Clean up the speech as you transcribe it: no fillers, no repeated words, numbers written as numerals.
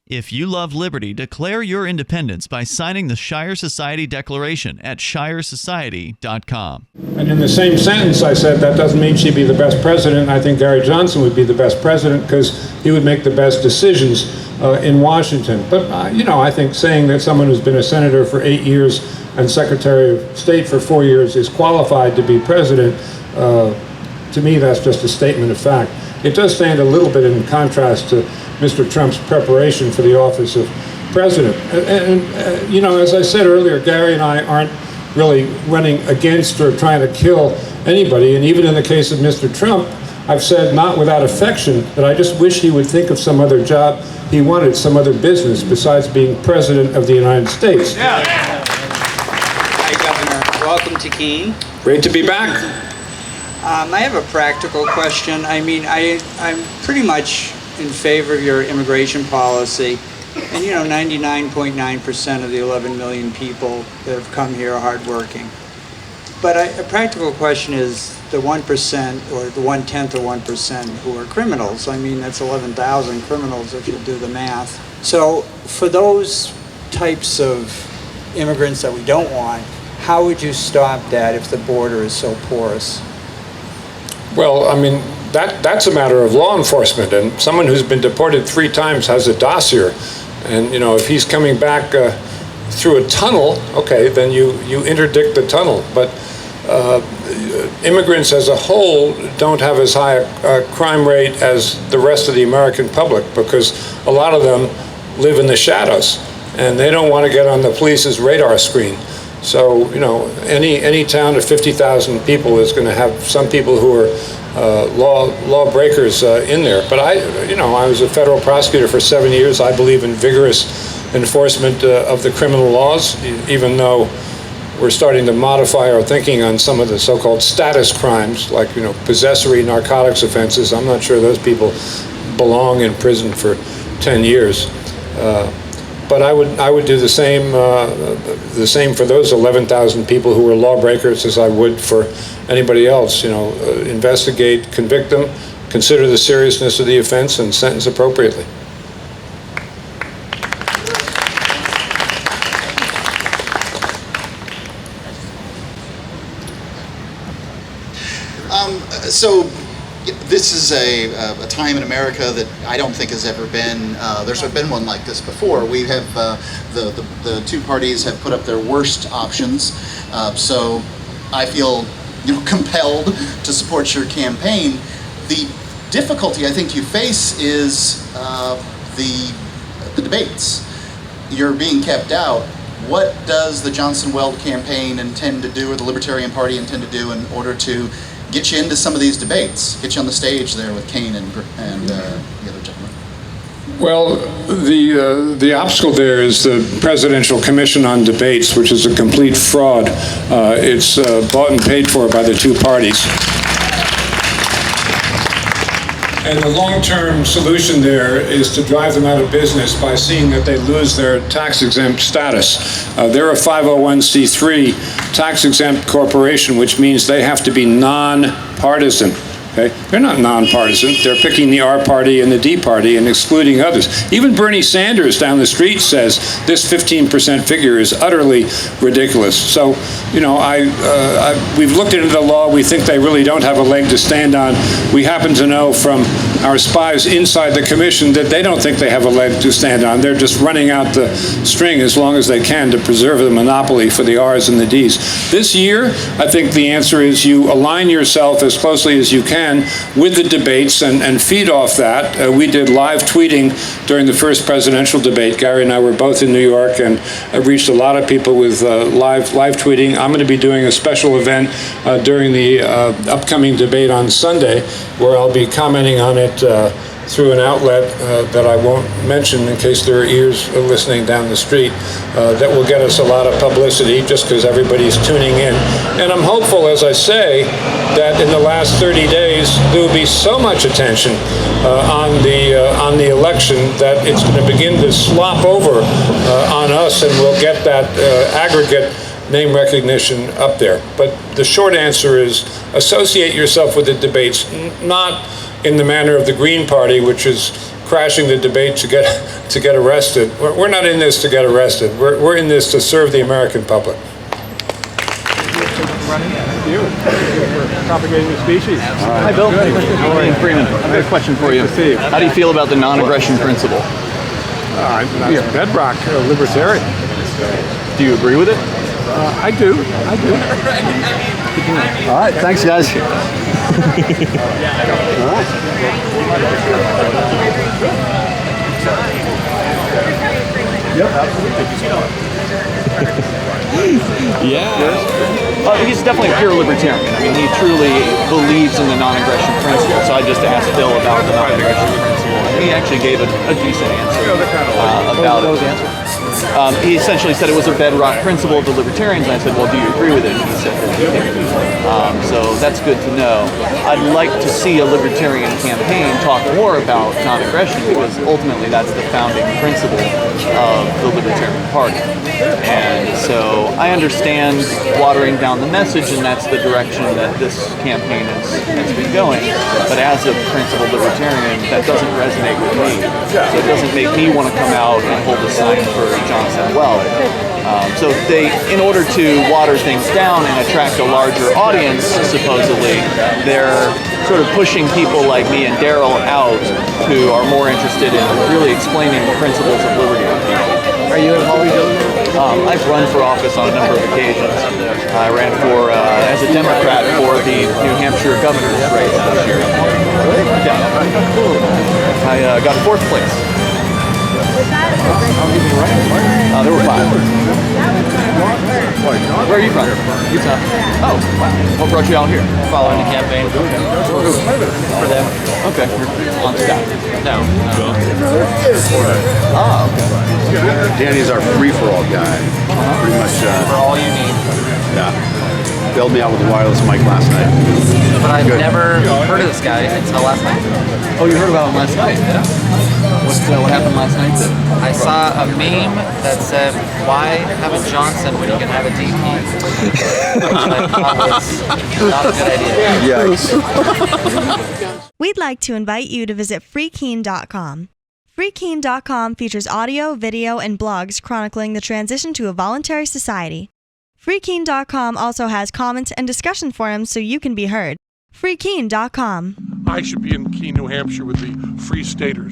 If you love liberty, declare your independence by signing the Shire Society Declaration at shiresociety.com. And in the same sentence, I said that doesn't mean she'd be the best president. I think Gary Johnson would be the best president because he would make the best decisions in Washington. But, I think saying that someone who's been a senator for 8 years and Secretary of State for 4 years is qualified to be president, to me, that's just a statement of fact. It does stand a little bit in contrast to Mr. Trump's preparation for the office of president. And as I said earlier, Gary and I aren't really running against or trying to kill anybody. And even in the case of Mr. Trump, I've said, not without affection, that I just wish he would think of some other job he wanted, some other business besides being president of the United States. Yeah. Hi, Governor. Welcome to Keene. Great to be back. I have a practical question. I mean, I'm pretty much in favor of your immigration policy. And 99.9% of the 11 million people that have come here are hardworking. But a practical question is the 1% or the 1/10 of 1% who are criminals. I mean, that's 11,000 criminals if you do the math. So for those types of immigrants that we don't want, how would you stop that if the border is so porous? Well, I mean, that's a matter of law enforcement, and someone who's been deported 3 times has a dossier. And, if he's coming back through a tunnel, okay, then you interdict the tunnel. But immigrants as a whole don't have as high a crime rate as the rest of the American public because a lot of them live in the shadows, and they don't want to get on the police's radar screen. So, any town of 50,000 people is going to have some people who are lawbreakers in there. But I was a federal prosecutor for 7 years. I believe in vigorous enforcement of the criminal laws, even though we're starting to modify our thinking on some of the so-called status crimes, like, possessory narcotics offenses. I'm not sure those people belong in prison for 10 years. But I would do the same for those 11,000 people who are lawbreakers as I would for anybody else. Investigate, convict them, consider the seriousness of the offense, and sentence appropriately. So this is a time in America that I don't think has ever been, there's been one like this before. We have, the two parties have put up their worst options. So I feel, compelled to support your campaign. The difficulty I think you face is the debates. You're being kept out. What does the Johnson-Weld campaign intend to do, or the Libertarian Party intend to do, in order to get you into some of these debates, get you on the stage there with Keene and the other gentleman? Well, the obstacle there is the Presidential Commission on Debates, which is a complete fraud. It's bought and paid for by the two parties. And the long-term solution there is to drive them out of business by seeing that they lose their tax-exempt status. They're a 501c3 tax-exempt corporation, which means they have to be non-partisan. Okay? They're not nonpartisan. They're picking the R party and the D party and excluding others. Even Bernie Sanders down the street says this 15% figure is utterly ridiculous. So, we've looked into the law. We think they really don't have a leg to stand on. We happen to know from our spies inside the commission that they don't think they have a leg to stand on. They're just running out the string as long as they can to preserve the monopoly for the R's and the D's. This year, I think the answer is you align yourself as closely as you can with the debates and feed off that. We did live tweeting during the first presidential debate. Gary and I were both in New York and reached a lot of people with live tweeting. I'm going to be doing a special event during the upcoming debate on Sunday where I'll be commenting on it through an outlet that I won't mention in case there are ears listening down the street, that will get us a lot of publicity just because everybody's tuning in. And I'm hopeful, as I say, that in the last 30 days there will be so much attention on the election that it's going to begin to slop over on us, and we'll get that aggregate name recognition up there. But the short answer is associate yourself with the debates, not in the manner of the Green Party, which is crashing the debate to get arrested. We're not in this to get arrested. We're in this to serve the American public. Thank you for propagating the species. Hi, Bill. Freeman. I've got a question for you. Good to see you. How do you feel about the non-aggression principle? I'm bedrock libertarian. Do you agree with it? I do. All right. Thanks, guys. He's definitely a pure libertarian. I mean, he truly believes in the non-aggression principle. So I just asked Bill about the non-aggression principle, and he actually gave a decent answer about it. He essentially said it was a bedrock principle of the libertarians, and I said, well, do you agree with it? And he said that he did. So that's good to know. I'd like to see a libertarian campaign talk more about non-aggression, because ultimately that's the founding principle of the Libertarian Party. And so I understand watering down the message, and that's the direction that this campaign has been going. But as a principled libertarian, that doesn't resonate with me. So it doesn't make me want to come out and hold a sign for Johnson Weld. So in order to water things down and attract a larger audience, supposedly, they're sort of pushing people like me and Daryl out who are more interested in really explaining the principles of liberty to people. Are you involved? I've run for office on a number of occasions. I ran for as a Democrat for the New Hampshire governor's race this year. Yeah. I got 4th place. There were 5. Where are you from? Utah. Oh, wow. What brought you out here? Following the campaign. For them. Okay. You're on staff. No. Ah, okay. Danny's our free-for-all guy. Pretty much. For all you need. Yeah. Bailed me out with a wireless mic last night. But I've never heard of this guy until last night. Oh, you heard about him last night? Yeah. What happened last night? I saw a meme that said, "Why have a Johnson when you can have a DP?" Which I thought was not a good idea. We'd like to invite you to visit freekeene.com. Freekeene.com features audio, video, and blogs chronicling the transition to a voluntary society. Freekeene.com also has comment and discussion forums so you can be heard. Freekeene.com. I should be in Keene, New Hampshire with the Free Staters.